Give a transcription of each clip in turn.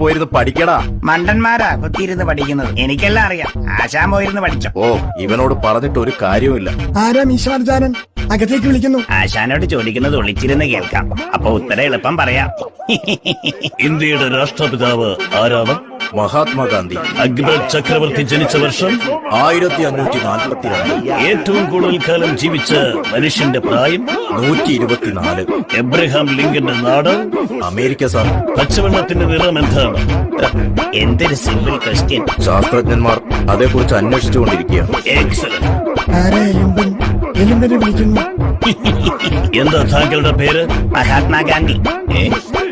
പോയിരുന്ന് പഠിക്കടാ. മണ്ടന്മാരാ കുത്തിയിരുന്ന് പഠിക്കുന്നത്. എനിക്കെല്ലാം അറിയാം. ആശാൻ പോയിരുന്ന് പഠിച്ചോ. ഓ, ഇവനോട് പറഞ്ഞിട്ട് ഒരു കാര്യവുമില്ല. ആരാ മീശമാർജാനൻ? അകത്തേക്ക് വിളിക്കുന്നു. ആശാനോട് ചോദിക്കുന്നത് ഒളിച്ചിരുന്ന് കേൾക്കാം. അപ്പൊ ഉത്തരം എളുപ്പം പറയാം. ഇന്ത്യയുടെ രാഷ്ട്രപിതാവ് ആരാണ്? മഹാത്മാഗാന്ധി. അക്ബർ ചക്രവർത്തി ജനിച്ച വർഷം 1542. ഏറ്റവും കൂടുതൽ കാലം ജീവിച്ച മനുഷ്യന്റെ പ്രായം 124. എബ്രഹാം ലിങ്കന്റെ നാട് അമേരിക്ക സാർ. പച്ചവെള്ളത്തിന്റെ നിറം എന്താണ്? എന്തൊരു സിമ്പിൾ ക്വസ്റ്റ്യൻ. ശാസ്ത്രജ്ഞന്മാർ അതേക്കുറിച്ച് അന്വേഷിച്ചുകൊണ്ടിരിക്കുക. എക്സലന്റ്. ആരാ എലുമ്പൻ? എലുമ്പനെ വിളിക്കുന്നു. എന്താ താങ്കളുടെ പേര്? മഹാത്മാഗാന്ധി.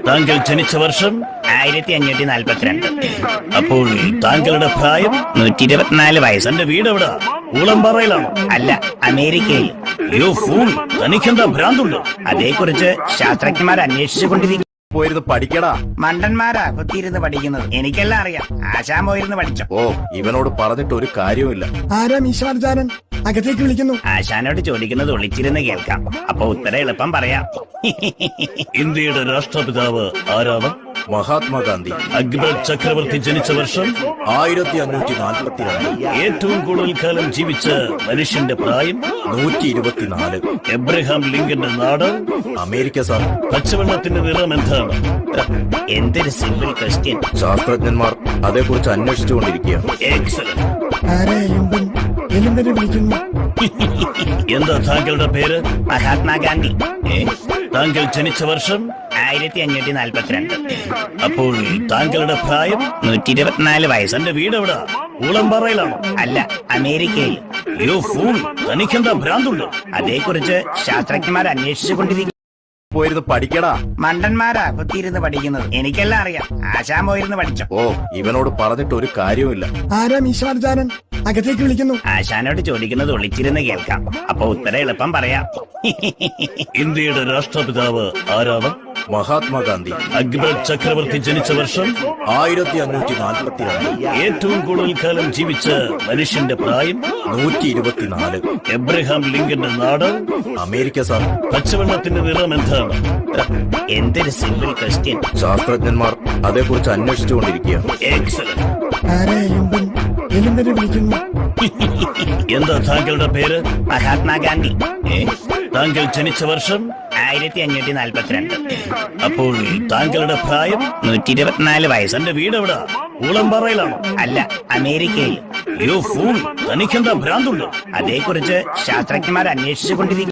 താങ്കൾ ജനിച്ച വർഷം 1542. അപ്പോൾ താങ്കളുടെ പ്രായം 124 വയസ്സ്. തന്റെ വീട് എവിടാ? ഊളംപാറയിലാണോ? അല്ല, അമേരിക്കയിൽ. യോ ഫൂൾ, തനിക്കെന്താ ഭ്രാന്തുണ്ട്? അതേക്കുറിച്ച് ശാസ്ത്രജ്ഞന്മാർ അന്വേഷിച്ചുകൊണ്ടിരിക്കും. പോയിരുന്ന് പഠിക്കടാ. മണ്ടന്മാരാ കുത്തിയിരുന്ന് പഠിക്കുന്നത്. എനിക്കെല്ലാം അറിയാം. ആശാൻ പോയിരുന്ന് പഠിച്ചോ. ഓ, ഇവനോട് പറഞ്ഞിട്ട് ഒരു കാര്യവുമില്ല. ആരാ മീശമാർജാനൻ? അകത്തേക്ക് വിളിക്കുന്നു. ആശാനോട് ചോദിക്കുന്നത് ഒളിച്ചിരുന്ന് കേൾക്കാം. അപ്പൊ ഉത്തരം എളുപ്പം പറയാം. ഇന്ത്യയുടെ രാഷ്ട്രപിതാവ് ആരാണ്? മഹാത്മാഗാന്ധി. അക്ബർ ചക്രവർത്തി ജനിച്ച വർഷം 1542. ഏറ്റവും കൂടുതൽ കാലം ജീവിച്ച മനുഷ്യന്റെ പ്രായം 124. എബ്രഹാം ലിങ്കന്റെ നാട് അമേരിക്ക സാർ. പച്ചവെള്ളത്തിന്റെ നിറം എന്താണ്? എന്തൊരു സിമ്പിൾ ക്വസ്റ്റ്യൻ. ശാസ്ത്രജ്ഞന്മാർ അതേക്കുറിച്ച് അന്വേഷിച്ചുകൊണ്ടിരിക്കുക. എക്സലന്റ്. ആരാ എലുമ്പൻ? എലുമ്പനെ വിളിക്കുന്നു. എന്താ താങ്കളുടെ പേര്? മഹാത്മാഗാന്ധി. താങ്കൾ ജനിച്ച വർഷം 1542. അപ്പോൾ താങ്കളുടെ പ്രായം 124 വയസ്സ്. തന്റെ വീട് എവിടാ? ഊളംപാറയിലാണോ? അല്ല, അമേരിക്കയിൽ. യോ ഫൂൾ, തനിക്കെന്താ ഭ്രാന്തുണ്ട്? അതേക്കുറിച്ച് ശാസ്ത്രജ്ഞന്മാർ അന്വേഷിച്ചുകൊണ്ടിരിക്കും. പോയിരുന്ന് പഠിക്കടാ. മണ്ടന്മാരാ കുത്തിയിരുന്ന് പഠിക്കുന്നത്. എനിക്കെല്ലാം അറിയാം. ആശാൻ പോയിരുന്ന് പഠിച്ചോ. ഓ, ഇവനോട് പറഞ്ഞിട്ട് ഒരു കാര്യവുമില്ല. ആരാ മീശമാർജാനൻ? അകത്തേക്ക് വിളിക്കുന്നു. ആശാനോട് ചോദിക്കുന്നത് ഒളിച്ചിരുന്ന് കേൾക്കാം. അപ്പൊ ഉത്തരം എളുപ്പം പറയാം. ഇന്ത്യയുടെ രാഷ്ട്രപിതാവ് ആരാണ്? മഹാത്മാഗാന്ധി. അക്ബർ ചക്രവർത്തി ജനിച്ച വർഷം 1542. ഏറ്റവും കൂടുതൽ കാലം ജീവിച്ച മനുഷ്യന്റെ പ്രായം 124. എബ്രഹാം ലിങ്കന്റെ നാട് അമേരിക്ക സാർ. പച്ചവെള്ളത്തിന്റെ നിറം എന്താണ്? എന്തൊരു സിമ്പിൾ ക്വസ്റ്റ്യൻ. ശാസ്ത്രജ്ഞന്മാർ അതേക്കുറിച്ച് അന്വേഷിച്ചുകൊണ്ടിരിക്കുക. എക്സലന്റ്. ആരാ എലുമ്പൻ? എലുമ്പനെ വിളിക്കുന്നു. എന്താ താങ്കളുടെ പേര്? മഹാത്മാഗാന്ധി. താങ്കൾ ജനിച്ച വർഷം 1542. അപ്പോൾ താങ്കളുടെ പ്രായം 124 വയസ്സ്. തന്റെ വീട് എവിടാ? ഊളംപാറയിലാണോ? അല്ല, അമേരിക്കയിൽ. യോ ഫൂൾ, തനിക്കെന്താ ഭ്രാന്തുണ്ട്? അതേക്കുറിച്ച് ശാസ്ത്രജ്ഞന്മാർ അന്വേഷിച്ചുകൊണ്ടിരിക്കും.